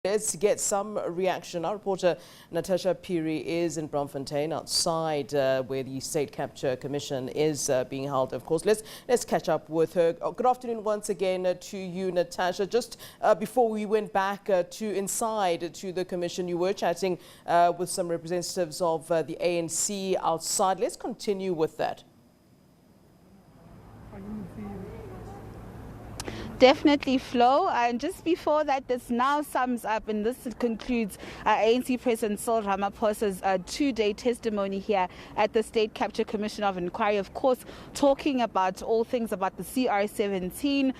Let's get some reaction. Our reporter Natasha Piri is in Bloemfontein outside where the State Capture Commission is being held. Of course, let's catch up with her. Good afternoon once again to you, Natasha. Just before we went back to inside to the commission, you were chatting with some representatives of the ANC outside. Let's continue with that. Definitely, Flo. And just before that, this now sums up and this concludes ANC President Cyril Ramaphosa's two-day testimony here at the State Capture Commission of Inquiry. Of course, talking about all things about the CR17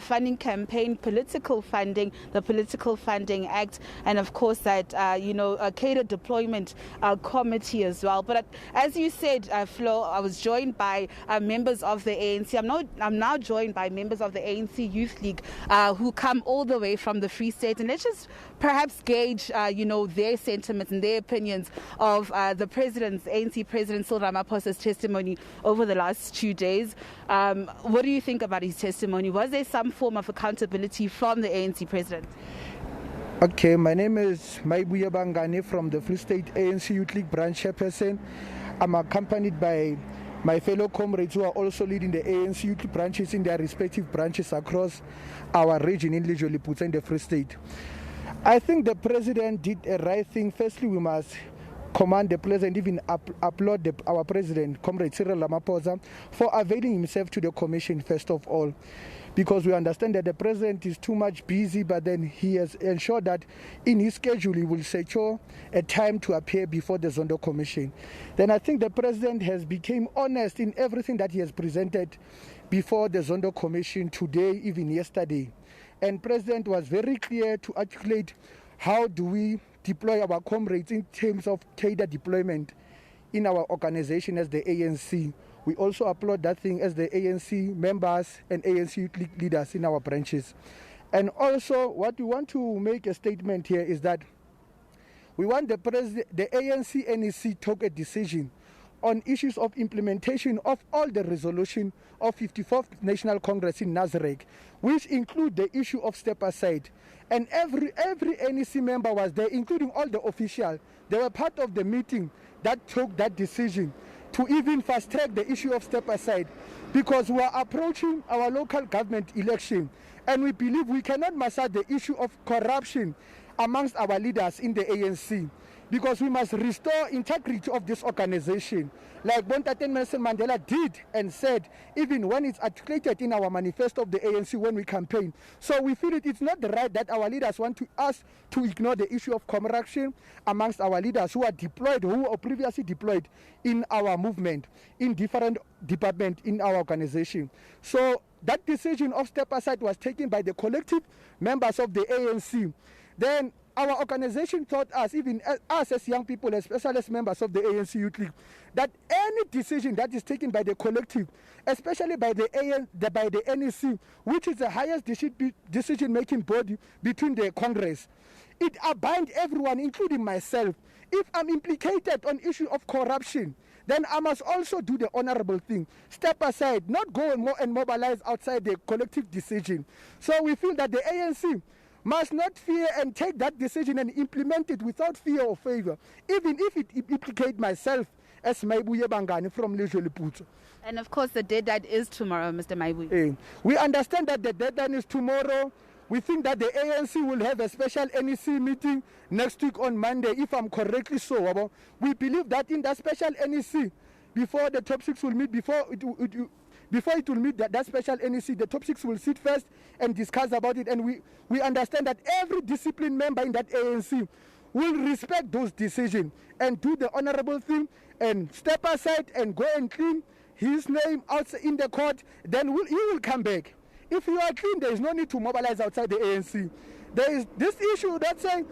funding campaign, political funding, the Political Funding Act, and of course that, cadre deployment committee as well. But as you said, Flo, I was joined by members of the ANC. I'm now joined by members of the ANC Youth League who come all the way from the Free State, and let's just perhaps gauge their sentiments and their opinions of the ANC President Cyril Ramaphosa's testimony over the last 2 days. What do you think about his testimony? Was there some form of accountability from the ANC President? Okay, my name is Maibuya Bangane from the Free State ANC Youth League branch chairperson. I'm accompanied by my fellow comrades who are also leading the ANC youth branches in their respective branches across our region in Lejwe-Leputsha and the Free State. I think the president did a right thing. Firstly, we must commend the president, even applaud our president, Comrade Cyril Ramaphosa, for availing himself to the commission first of all. Because we understand that the president is too much busy, but then he has ensured that in his schedule he will secure a time to appear before the Zondo Commission. Then I think the president has become honest in everything that he has presented before the Zondo Commission today, even yesterday. And president was very clear to articulate how do we deploy our comrades in terms of cadre deployment in our organization as the ANC. We also applaud that thing as the ANC members and ANC youth league leaders in our branches. And also what we want to make a statement here is that we want the ANC NEC took a decision on issues of implementation of all the resolution of 54th National Congress in Nasrec, which include the issue of step aside. And every NEC member was there, including all the officials. They were part of the meeting that took that decision to even fast-track the issue of step aside, because we are approaching our local government election and we believe we cannot master the issue of corruption amongst our leaders in the ANC, because we must restore integrity of this organization, like Bontate Nelson Mandela did and said, even when it's articulated in our manifesto of the ANC when we campaign. So we feel it's not the right that our leaders want us to ignore the issue of corruption amongst our leaders who are deployed, who are previously deployed in our movement, in different departments in our organization. So that decision of step aside was taken by the collective members of the ANC. Then our organization taught us, even us as young people, especially as members of the ANC Youth League, that any decision that is taken by the collective, especially by the NEC, which is the highest decision-making body between the Congress, it binds everyone, including myself. If I'm implicated on issue of corruption, then I must also do the honorable thing. Step aside, not go and mobilize outside the collective decision. So we feel that the ANC must not fear and take that decision and implement it without fear or favor, even if it implicates myself as Maibuye Bangane from Lejwe-Leputsha. And of course, the deadline is tomorrow, Mr. Maibuye. We understand that the deadline is tomorrow. We think that the ANC will have a special NEC meeting next week on Monday, if I'm correctly so. We believe that in that special NEC, before the top six will meet, before it will meet that special NEC, the top six will sit first and discuss about it. And we understand that every disciplined member in that ANC will respect those decisions and do the honorable thing and step aside and go and clean his name outside in the court. Then he will come back. If you are clean, there is no need to mobilize outside the ANC. There is this issue that saying,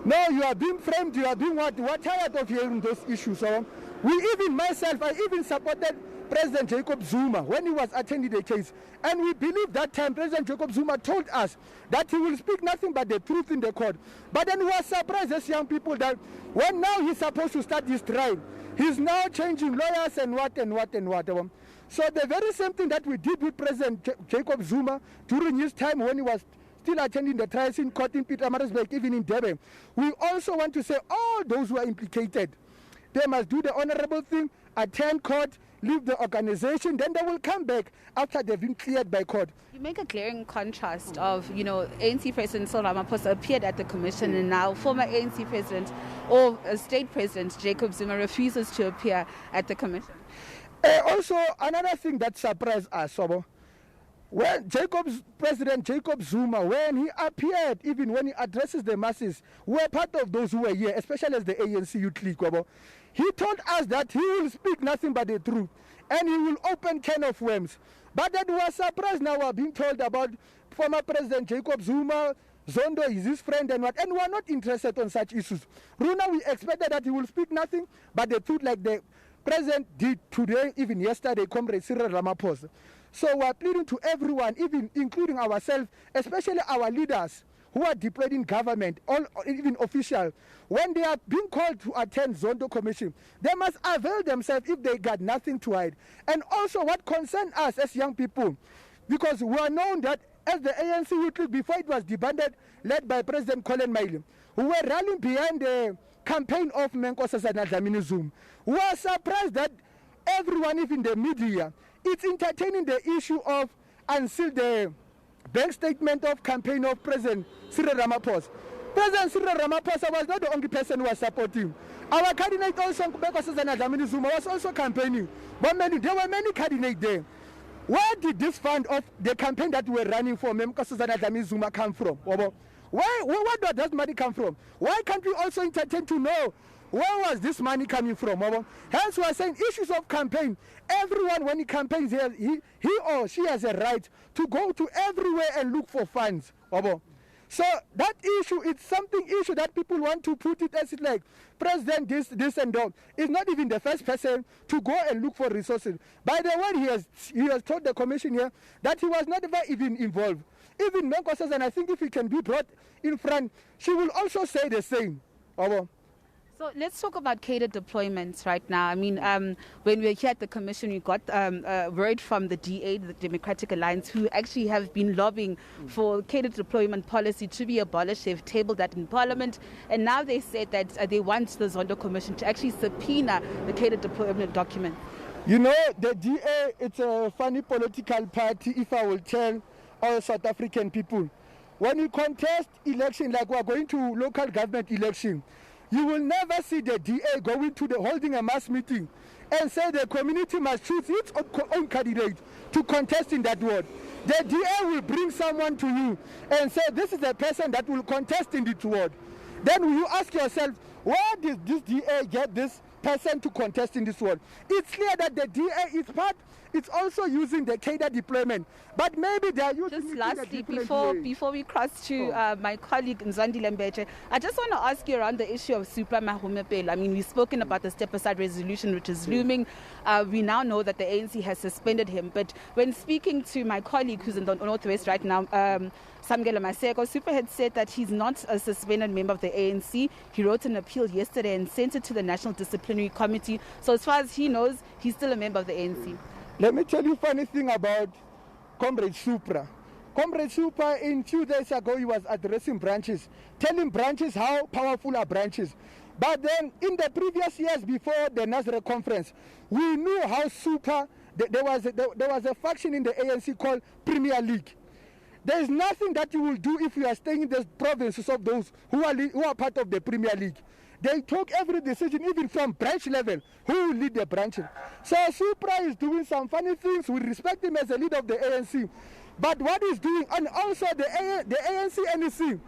no, you are being framed, you are being what? We are tired of hearing those issues. So I even supported President Jacob Zuma when he was attending the case. And we believe that time President Jacob Zuma told us that he will speak nothing but the truth in the court. But then we were surprised as young people that when now he's supposed to start his trial, he's now changing lawyers and what. So the very same thing that we did with President Jacob Zuma during his time when he was still attending the trials in court in Pietermaritzburg, even in Durban. We also want to say all those who are implicated, they must do the honorable thing, attend court, leave the organization, then they will come back after they've been cleared by court. You make a glaring contrast of, ANC President Cyril Ramaphosa appeared at the commission, and now former ANC President or State President Jacob Zuma refuses to appear at the commission. Also, another thing that surprised us, Sobo, when President Jacob Zuma, when he appeared, even when he addresses the masses, were part of those who were here, especially as the ANC Youth League, Sobo. He told us that he will speak nothing but the truth, and he will open can of worms. But that was surprised now we're being told about former President Jacob Zuma, Zondo is his friend and what, and we are not interested on such issues. Runa, we expected that he will speak nothing but the truth, like the President did today, even yesterday, Comrade Cyril Ramaphosa. So we are pleading to everyone, even including ourselves, especially our leaders who are deployed in government, all even official, when they are being called to attend Zondo Commission, they must avail themselves if they got nothing to hide. And also what concerns us as young people, because we are known that as the ANC Youth League, before it was disbanded, led by President Colin Maile, who were rallying behind the campaign of Nkosazana Dlamini Zuma. We are surprised that everyone, even the media, is entertaining the issue of until the bank statement of campaign of President Cyril Ramaphosa. President Cyril Ramaphosa was not the only person who was supporting. Our candidate also, Nkosazana Dlamini Zuma, was also campaigning. But there were many candidates there. Where did this fund of the campaign that we were running for Nkosazana Dlamini Zuma come from? Where does that money come from? Why can't we also entertain to know where was this money coming from? Hence we are saying issues of campaign. Everyone, when he campaigns, he or she has a right to go to everywhere and look for funds. So that issue, it's something issue that people want to put it as it like President this and that. Is not even the first person to go and look for resources. By the way, he has told the commission here that he was not even involved. Even Menko says, and I think if he can be brought in front, she will also say the same. So let's talk about catered deployments right now. I mean, when we were here at the commission, we got word from the DA, the Democratic Alliance, who actually have been lobbying for catered deployment policy to be abolished. They've tabled that in Parliament, and now they said that they want the Zondo Commission to actually subpoena the catered deployment document. You know, the DA, it's a funny political party, if I will tell all South African people. When you contest election, like we're going to local government election, you will never see the DA going to holding a mass meeting and say the community must choose its own candidate to contest in that ward. The DA will bring someone to you and say this is the person that will contest in this ward. Then you ask yourself, where did this DA get this person to contest in this ward? It's clear that the DA is it's also using the catered deployment, but maybe they are using just lastly, before we cross to my colleague Nzwandile Mbeche, I just want to ask you around the issue of Supra Mahumapelo. I mean, we've spoken about the step-aside resolution, which is looming. We now know that the ANC has suspended him, but when speaking to my colleague who's in the Northwest right now, Samgela Maseko, Supra had said that he's not a suspended member of the ANC. He wrote an appeal yesterday and sent it to the National Disciplinary Committee. So as far as he knows, he's still a member of the ANC. Let me tell you a funny thing about Comrade Supra. Comrade Supra, in 2 days ago, he was addressing branches, telling branches how powerful are branches. But then, in the previous years before the Nazareth conference, we knew how Supra, there was a faction in the ANC called Premier League. There is nothing that you will do if you are staying in the provinces of those who are part of the Premier League. They took every decision, even from branch level, who will lead the branches. So Supra is doing some funny things. We respect him as a leader of the ANC. But what he's doing, and also the ANC NEC,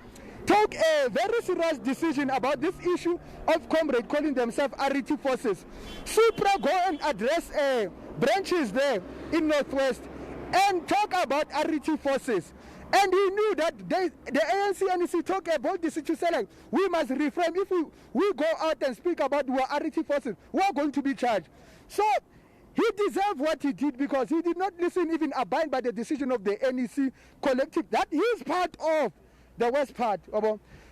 took a very serious decision about this issue of Comrade calling themselves RET forces. Supra go and address branches there in Northwest and talk about RET forces. And he knew that the ANC and NEC took a bold decision to say, like, we must refrain. If we go out and speak about our RET forces, we are going to be charged. So he deserved what he did because he did not listen, even abide by the decision of the NEC collective. That he is part of the West part.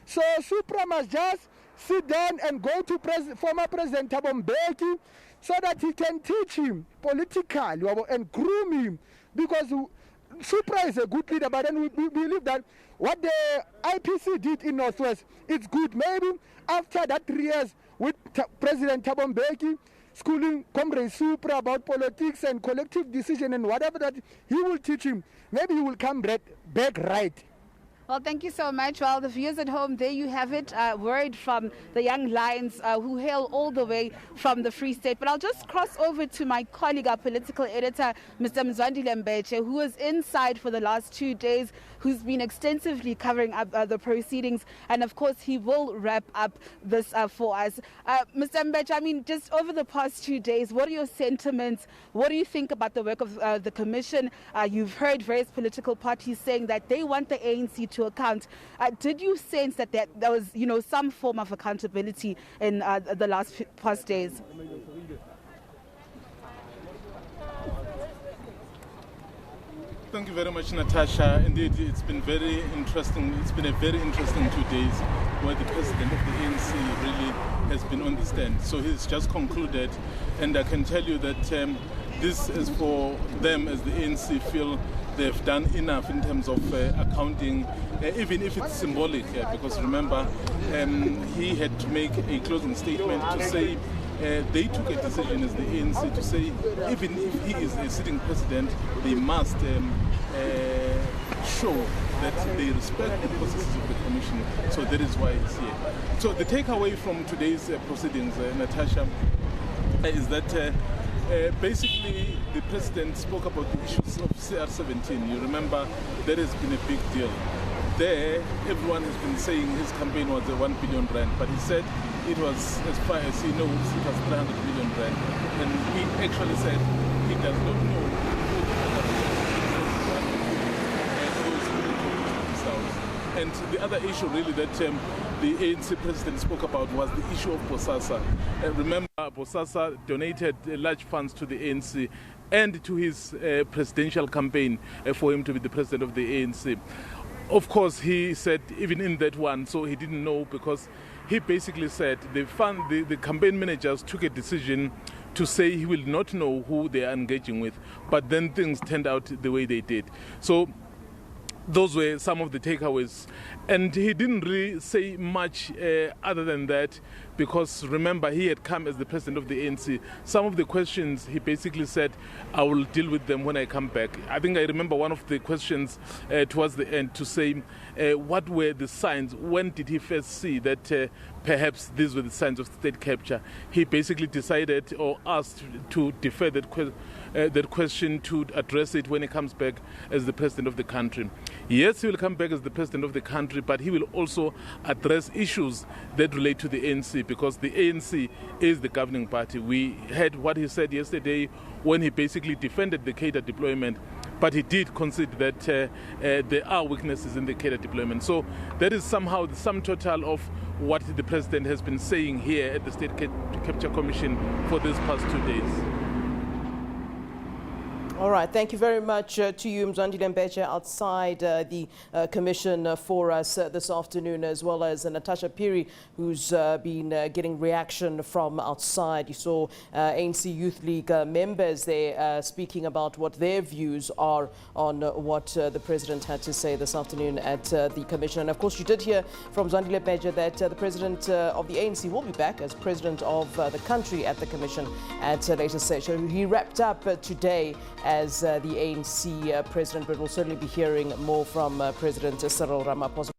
So Supra must just sit down and go to former President Thabo Mbeki so that he can teach him politically and groom him, because Supra is a good leader, but then we believe that what the IPC did in Northwest, it's good. Maybe after that 3 years with President Thabo Mbeki, schooling Comrade Supra about politics and collective decision and whatever that he will teach him, maybe he will come back right. Well, thank you so much. Well, the viewers at home, there you have it. Word from the young lions who hail all the way from the Free State. But I'll just cross over to my colleague, our political editor, Mr. Mzwandile Mbeche, who was inside for the last 2 days, who's been extensively covering up the proceedings. And of course, he will wrap up this for us. Mr. Mbeche, I mean, just over the past 2 days, what are your sentiments? What do you think about the work of the commission? You've heard various political parties saying that they want the ANC to account. Did you sense that there was, some form of accountability in the past days? Thank you very much, Natasha. Indeed, it's been very interesting. It's been a very interesting 2 days where the president of the ANC really has been on the stand. So he's just concluded, and I can tell you that this is for them, as the ANC feel they've done enough in terms of accounting, even if it's symbolic, because remember, he had to make a closing statement to say they took a decision as the ANC to say even if he is a sitting president, they must show that they respect the processes of the commission. So that is why it's here. So the takeaway from today's proceedings, Natasha, is that basically the president spoke about the issues of CR17. You remember that has been a big deal. There, everyone has been saying his campaign was a 1 billion rand, but he said it was, as far as he knows, it was 300 million rand. And he actually said he does not know who and the other issue really that the ANC president spoke about was the issue of Bosasa. Remember, Bosasa donated large funds to the ANC and to his presidential campaign for him to be the president of the ANC. Of course, he said even in that one, so he didn't know, because he basically said the campaign managers took a decision to say he will not know who they are engaging with, but then things turned out the way they did. So those were some of the takeaways. And he didn't really say much other than that, because remember, he had come as the president of the ANC. Some of the questions, he basically said, I will deal with them when I come back. I think I remember one of the questions towards the end to say, what were the signs? When did he first see that perhaps these were the signs of state capture? He basically decided or asked to defer that question to address it when he comes back as the president of the country. Yes, he will come back as the president of the country, but he will also address issues that relate to the ANC, because the ANC is the governing party. We heard what he said yesterday when he basically defended the cadre deployment, but he did concede that there are weaknesses in the cadre deployment. So that is somehow the sum total of what the president has been saying here at the State Capture Commission for these past 2 days. All right, thank you very much to you, Mzwandile Mbeche, outside the commission for us this afternoon, as well as Natasha Phiri, who's been getting reaction from outside. You saw ANC Youth League members there speaking about what their views are on what the president had to say this afternoon at the commission. And of course, you did hear from Mzwandile Mbeche that the president of the ANC will be back as president of the country at the commission at a later stage. So he wrapped up today as the ANC president, but we'll certainly be hearing more from President Cyril Ramaphosa.